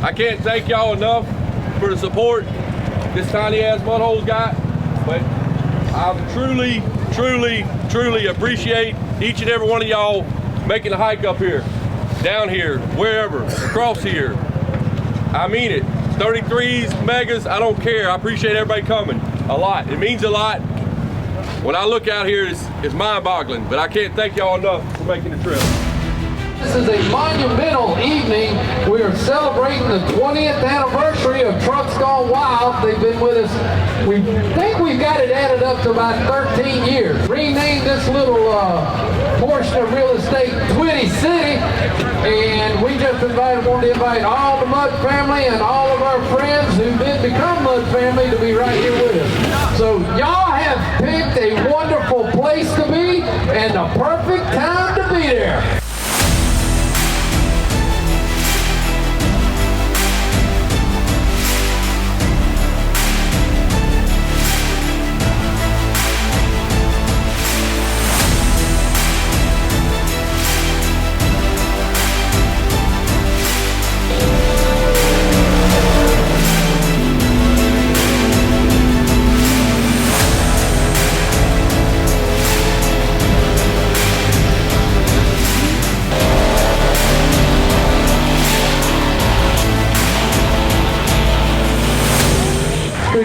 I can't thank y'all enough for the support this tiny ass mud hole's got, but I truly appreciate each and every one of y'all making the hike up here, down here, wherever, across here. I mean it. 33s, megas, I don't care. I appreciate everybody coming a lot. It means a lot. When I look out here, it's mind-boggling, but I can't thank y'all enough for making the trip. This is a monumental evening. We are celebrating the 20th anniversary of Trucks Gone Wild. They've been with us, we think we've got it added up to about 13 years. Renamed this little portion of real estate Twitty City, and we just wanted to invite all the Mud family and all of our friends who did become Mud family to be right here with us. So y'all have picked a wonderful place to be and the perfect time to be there.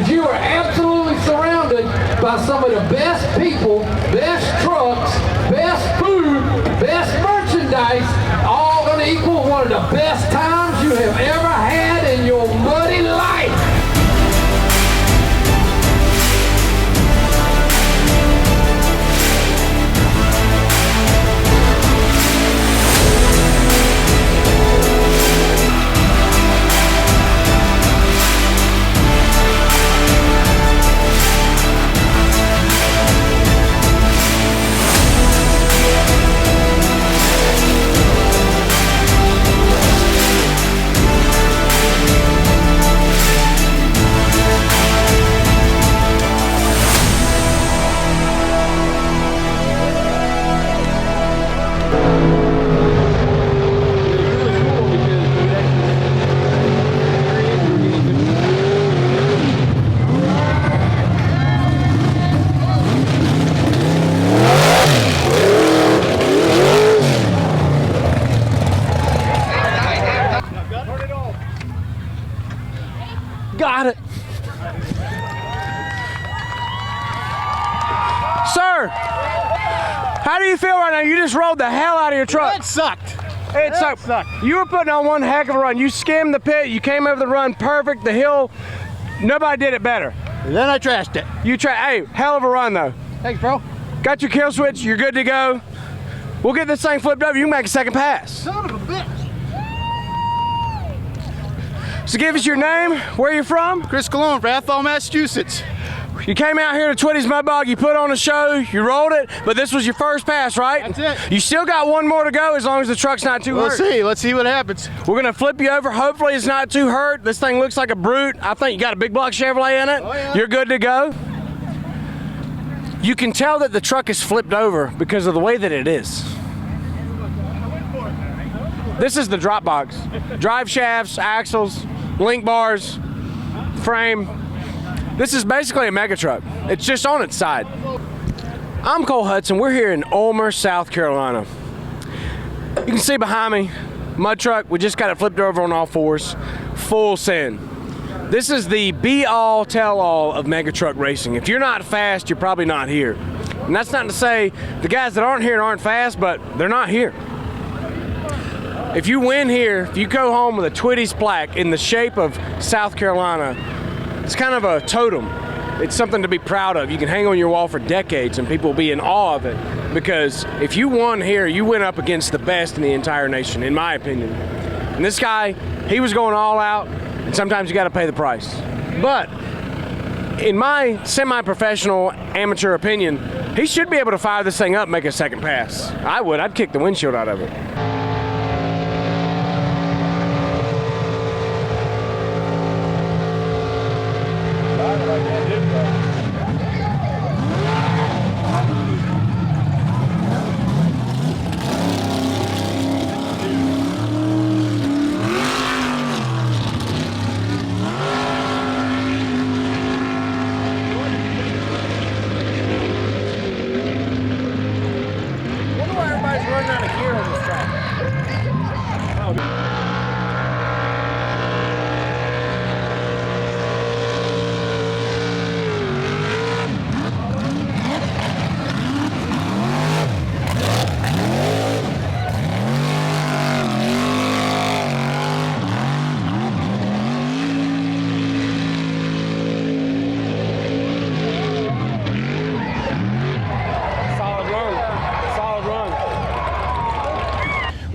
You are absolutely surrounded by some of the best people, best trucks, best food, best merchandise, all going to equal one of the best times you have ever had in your muddy life. Got it. Sir, how do you feel right now? You just rolled the hell out of your truck. It sucked. It sucked. You were putting on one heck of a run. You skimmed the pit. You came over the run perfect. The hill, nobody did it better. And then I trashed it. Hey, hell of a run though. Thanks, bro. Got your kill switch. You're good to go. We'll get this thing flipped over. You can make a second pass. Son of a bitch. So give us your name, where you're from. Chris Cologne from Athol, Massachusetts. You came out here to Twitty's Mud Bog, you put on a show, you rolled it, but this was your first pass, right? That's it. You still got one more to go as long as the truck's not too hurt. Let's see what happens. We're gonna flip you over, hopefully it's not too hurt. This thing looks like a brute. I think you got a big block Chevrolet in it. Oh, yeah. You're good to go. You can tell that the truck is flipped over because of the way that it is. This is the drop box. Drive shafts, axles, link bars, frame. This is basically a mega truck. It's just on its side. I'm Cole Hudson. We're here in Ulmer, South Carolina. You can see behind me, mud truck. We just got it flipped over on all fours. Full send. This is the be-all, tell-all of mega truck racing. If you're not fast, you're probably not here. And that's not to say the guys that aren't here aren't fast, but they're not here. If you win here, if you go home with a Twitty's plaque in the shape of South Carolina, it's kind of a totem. It's something to be proud of. You can hang on your wall for decades and people will be in awe of it, because if you won here, you went up against the best in the entire nation, in my opinion. And this guy, he was going all out, and sometimes you got to pay the price. But in my semi-professional amateur opinion, he should be able to fire this thing up and make a second pass. I would. I'd kick the windshield out of it.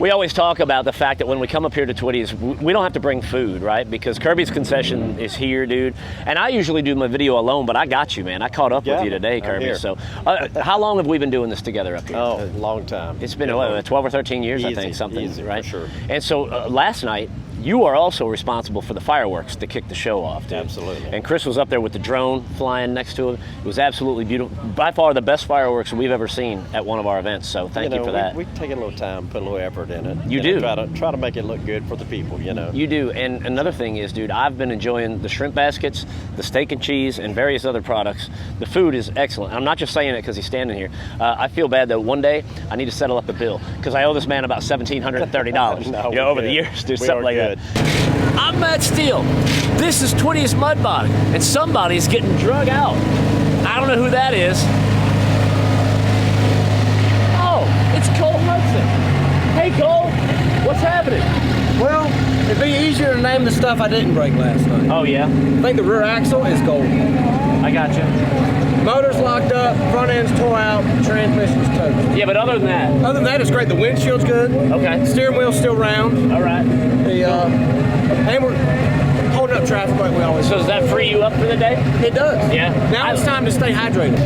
we always talk about the fact that when we come up here to Twitty's, we don't have to bring food, right? Because Kirby's Concession is here, dude. And I usually do my video alone, but I got you, man. I caught up with you today, Kirby. So how long have we been doing this together up here? Oh, a long time. It's been 12 or 13 years, I think, something, right? For sure. And so last night, you are also responsible for the fireworks to kick the show off, dude. Absolutely. And Chris was up there with the drone flying next to him. It was absolutely beautiful. By far the best fireworks we've ever seen at one of our events. So thank you for that. We take a little time, put a little effort in it. You do. Try to make it look good for the people, you know. You do. And another thing is, dude, I've been enjoying the shrimp baskets, the steak and cheese, and various other products. The food is excellent. I'm not just saying it because he's standing here. I feel bad, though. One day, I need to settle up the bill because I owe this man about $1,730 over the years, dude, something like that. I'm Matt Steele. This is Twitty's Mud Bog, and somebody's getting drug out. I don't know who that is. Oh, it's Cole Hudson. Hey, Cole, what's happening? Well, it'd be easier to name the stuff I didn't break last night. Oh, yeah? I think the rear axle is gold. I got you. Motor's locked up, front end's tore out, transmission's toast. Yeah, but other than that? Other than that, it's great. The windshield's good. Okay. Steering wheel's still round. All right. And we're holding up traffic like we always do. So does that free you up for the day? It does. Yeah. Now it's time to stay hydrated.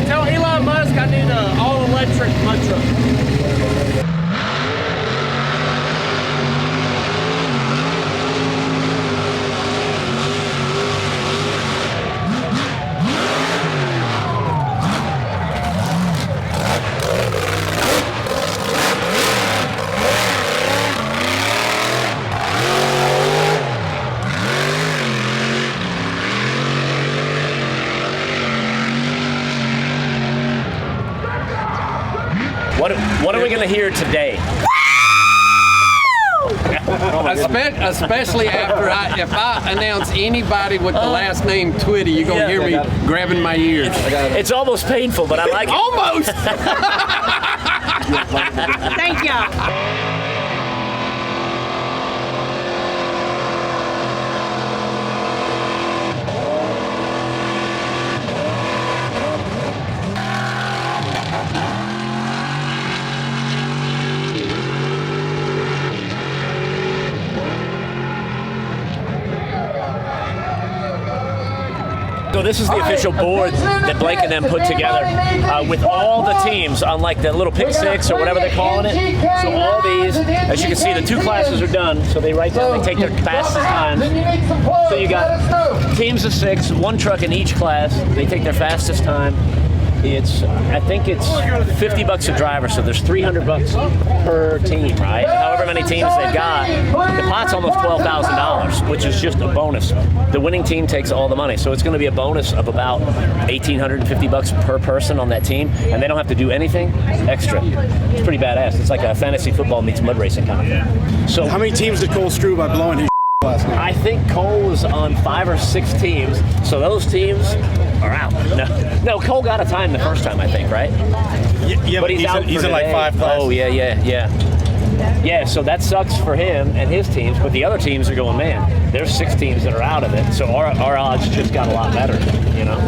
Tell Elon Musk I need an all-electric mud truck. What are we going to hear today? Especially after if I announce anybody with the last name Twitty, you're going to hear me grabbing my ears. It's almost painful, but I like it. Almost! Thank you. So this is the official board that Blake and them put together with all the teams on like the little pick six or whatever they're calling it. So all these, as you can see, the two classes are done. So they write down, they take their fastest times. So you got teams of 6, 1 truck in each class. They take their fastest time. I think it's $50 a driver, so there's $300 per team, right? However many teams they've got, the pot's almost $12,000, which is just a bonus. The winning team takes all the money, so it's going to be a bonus of about $1,850 per person on that team, and they don't have to do anything extra. It's pretty badass. It's like a fantasy football meets mud racing kind of thing. So how many teams did Cole screw by blowing his last night? I think Cole was on 5 or 6 teams, so those teams are out. No, Cole got a time the first time, I think, right? Yeah, but he's in like 5 classes. Oh, yeah. Yeah, so that sucks for him and his teams, but the other teams are going, man, there's 6 teams that are out of it, so our odds just got a lot better, you know?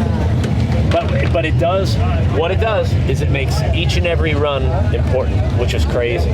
But it does, what it does is it makes each and every run important, which is crazy.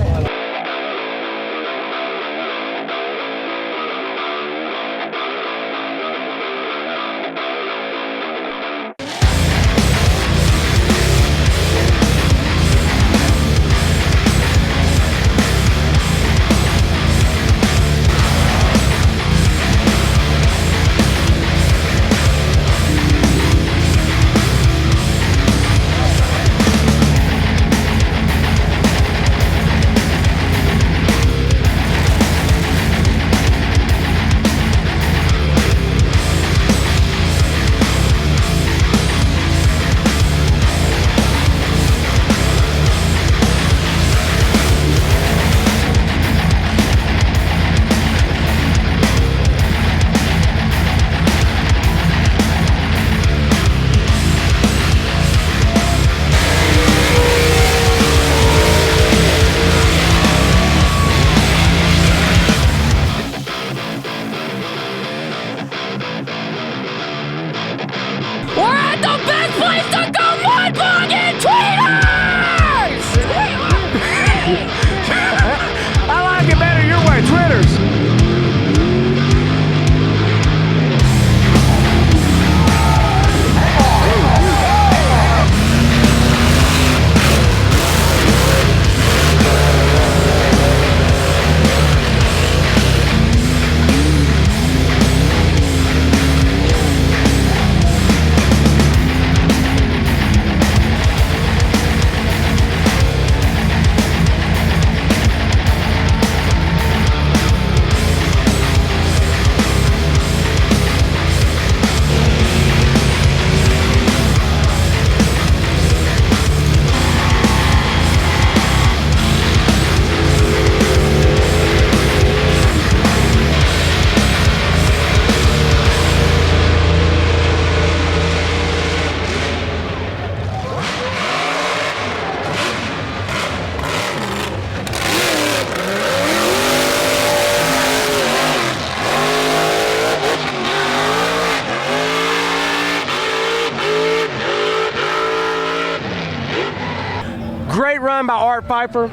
Pfeiffer.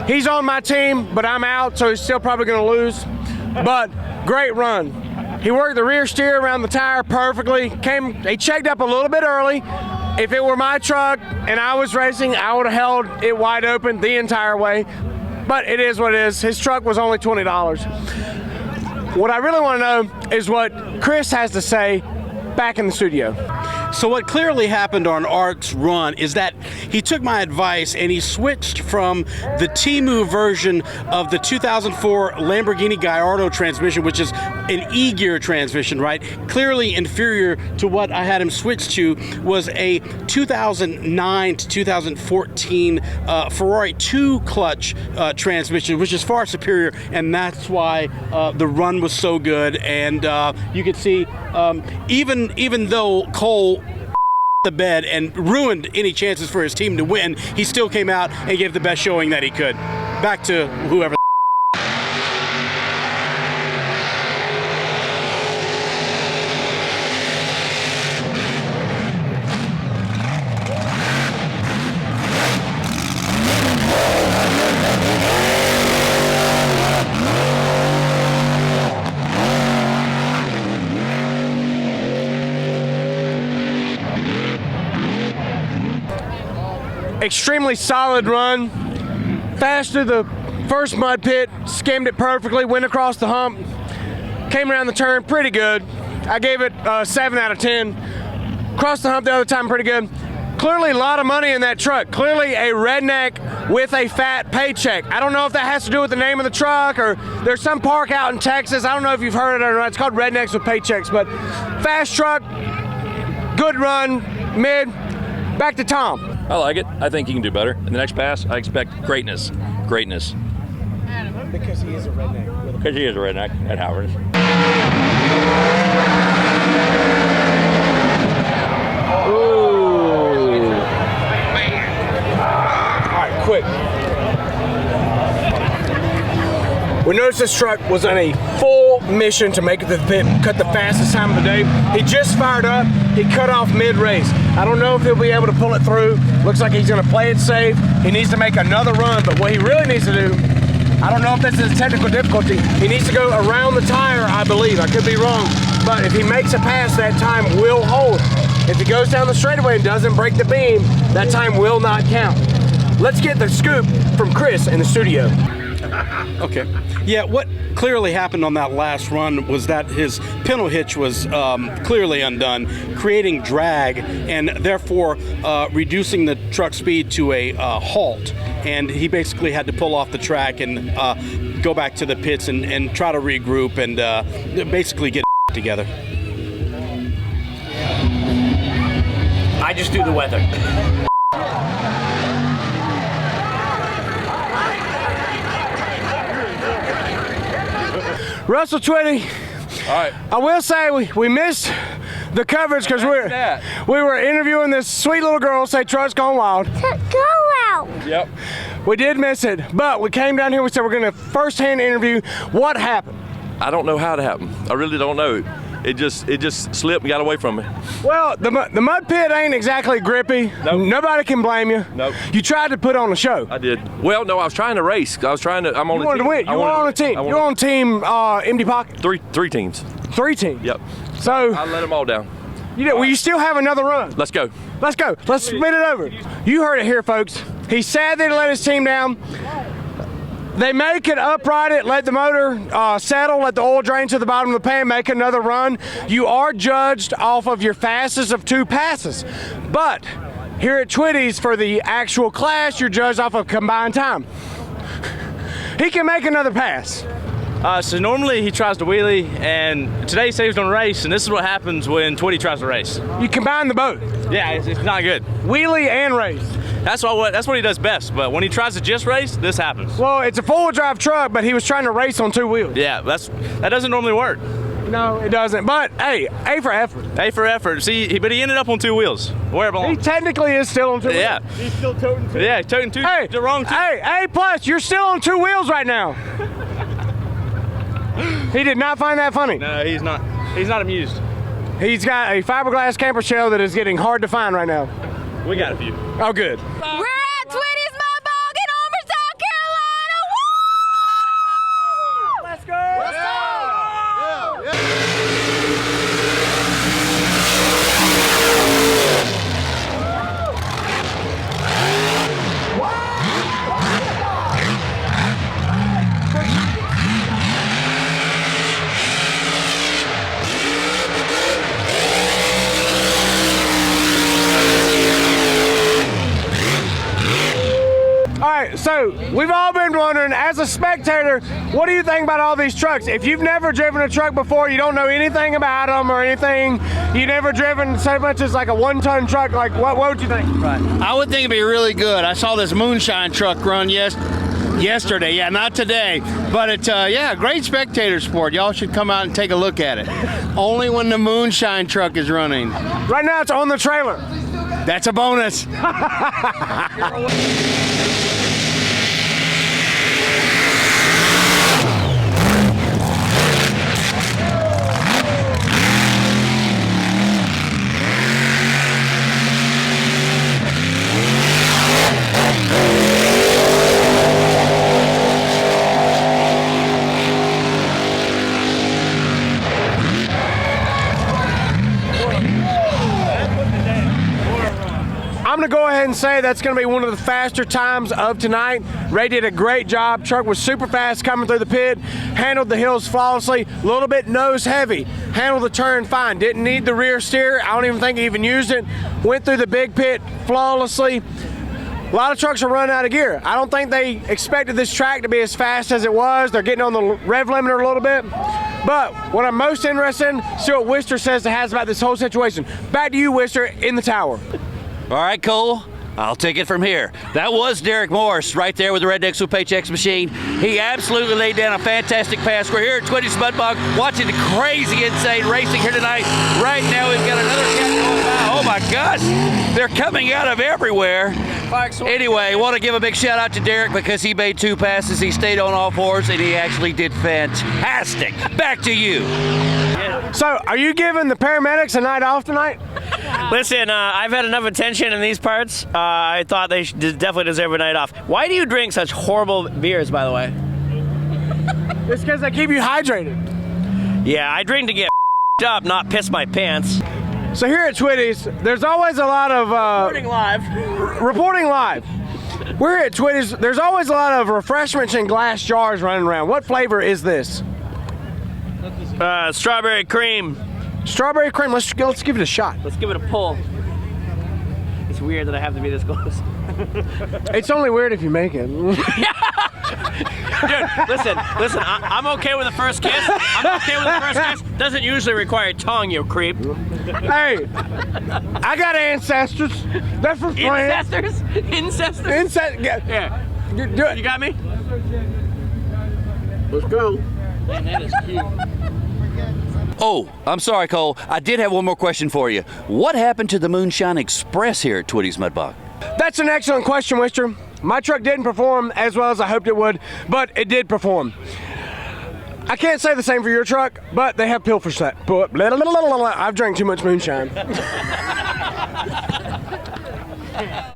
He's on my team, but I'm out, so he's still probably going to lose. But great run. He worked the rear steer around the tire perfectly. He checked up a little bit early. If it were my truck and I was racing, I would have held it wide open the entire way. But it is what it is. His truck was only $20. What I really want to know is what Chris has to say back in the studio. So what clearly happened on Art's run is that he took my advice and he switched from the Temu version of the 2004 Lamborghini Gallardo transmission, which is an E-gear transmission, right? Clearly inferior to what I had him switch to was a 2009 to 2014 Ferrari 2-clutch transmission, which is far superior, and that's why the run was so good. And you could see, even though Cole the bed and ruined any chances for his team to win, he still came out and gave the best showing that he could. Back to whoever. Extremely solid run. Fast through the first mud pit, skimmed it perfectly, went across the hump, came around the turn, pretty good. I gave it 7 out of 10. Crossed the hump the other time, pretty good. Clearly a lot of money in that truck. Clearly a redneck with a fat paycheck. I don't know if that has to do with the name of the truck, or there's some park out in Texas. I don't know if you've heard it or not. It's called Rednecks with Paychecks, but fast truck, good run, mid. Back to Tom. I like it. I think he can do better. In the next pass, I expect greatness. Greatness. Because he is a redneck. Because he is a redneck at Howard. Ooh. All right, quick. We noticed this truck was on a full mission to make it to the pit, cut the fastest time of the day. He just fired up. He cut off mid-race. I don't know if he'll be able to pull it through. Looks like he's going to play it safe. He needs to make another run, but what he really needs to do, I don't know if this is a technical difficulty, he needs to go around the tire, I believe. I could be wrong, but if he makes a pass, that time will hold. If he goes down the straightaway and doesn't break the beam, that time will not count. Let's get the scoop from Chris in the studio. Okay. Yeah, what clearly happened on that last run was that his pintle hitch was clearly undone, creating drag and therefore reducing the truck speed to a halt. And he basically had to pull off the track and go back to the pits and try to regroup and basically get together. I just do the weather. Russell Twitty, all right. I will say we missed the coverage because we were interviewing this sweet little girl, say Truck's Gone Wild. Go out. Yep. We did miss it, but we came down here, we said we're going to first-hand interview what happened. I don't know how it happened. I really don't know. It just slipped and got away from me. Well, the mud pit ain't exactly grippy. Nope. Nobody can blame you. Nope. You tried to put on a show. I did. Well, no, I was trying to race. I'm on a team. You wanted to win. You were on a team. You were on team Empty Pocket. Three teams. 3 teams. Yep. So I let them all down. Will you still have another run? Let's go. Let's go. Let's spin it over. You heard it here, folks. He's sad that he let his team down. They make it, upright it, let the motor settle, let the oil drain to the bottom of the pan, make another run. You are judged off of your fastest of 2 passes. But here at Twitty's, for the actual class, you're judged off of combined time. He can make another pass. So normally he tries to wheelie, and today he said he was going to race, and this is what happens when Twitty tries to race. You combine the both. Yeah, it's not good. Wheelie and race. That's what he does best, but when he tries to just race, this happens. Well, it's a 4-wheel-drive truck, but he was trying to race on 2 wheels. Yeah, that doesn't normally work. No, it doesn't. But hey, A for effort. A for effort. See, but he ended up on 2 wheels. Where it belongs. He technically is still on 2 wheels. Yeah. He's still toting 2. Yeah, he's toting 2. Hey, the wrong 2. Hey, A+, you're still on 2 wheels right now. He did not find that funny. No, he's not. He's not amused. He's got a fiberglass camper shell that is getting hard to find right now. We got a few. Oh, good. We're at Twitty's Mud Bog, and oh So, we've all been wondering, as a spectator, what do you think about all these trucks? If you've never driven a truck before, you don't know anything about them or anything, you never driven so much as like a 1-ton truck, like what would you think? Right. I would think it'd be really good. I saw this moonshine truck run yesterday. Yeah, not today. But it's, yeah, great spectator sport. Y'all should come out and take a look at it. Only when the moonshine truck is running. Right now, it's on the trailer. That's a bonus. I'm going to go ahead and say that's going to be one of the faster times of tonight. Ray did a great job. Truck was super fast coming through the pit, handled the hills flawlessly, a little bit nose heavy, handled the turn fine, didn't need the rear steer. I don't even think he even used it. Went through the big pit flawlessly. A lot of trucks are running out of gear. I don't think they expected this track to be as fast as it was. They're getting on the rev limiter a little bit. But what I'm most interested in, see what Wister says about this whole situation. Back to you, Wister, in the tower. All right, Cole, I'll take it from here. That was Derek Morris right there with the Redneck Super Paychecks machine. He absolutely laid down a fantastic pass. We're here at Twitty's Mudbog watching the crazy, insane racing here tonight. Right now, we've got another cat going by. Oh my gosh, they're coming out of everywhere. Anyway, want to give a big shout out to Derek because he made 2 passes. He stayed on all 4s and he actually did fantastic. Back to you. So, are you giving the paramedics a night off tonight? Listen, I've had enough attention in these parts. I thought they definitely deserve a night off. Why do you drink such horrible beers, by the way? It's because they keep you hydrated. Yeah, I drink to get up, not piss my pants. So here at Twitty's, there's always a lot of... Reporting live. We're at Twitty's. There's always a lot of refreshments in glass jars running around. What flavor is this? Strawberry cream. Strawberry cream. Let's give it a shot. Let's give it a pull. It's weird that I have to be this close. It's only weird if you make it. Dude, listen. I'm okay with the first kiss. Doesn't usually require tongue, you creep. Hey, I got ancestors. They're from France. Ancestors? Yeah. You got me? Let's go. Man, that is cute. Oh, I'm sorry, Cole. I did have one more question for you. What happened to the Moonshine Express here at Twitty's Mudbog? That's an excellent question, Wister. My truck didn't perform as well as I hoped it would, but it did perform. I can't say the same for your truck, but they have pilfer set. I've drank too much moonshine.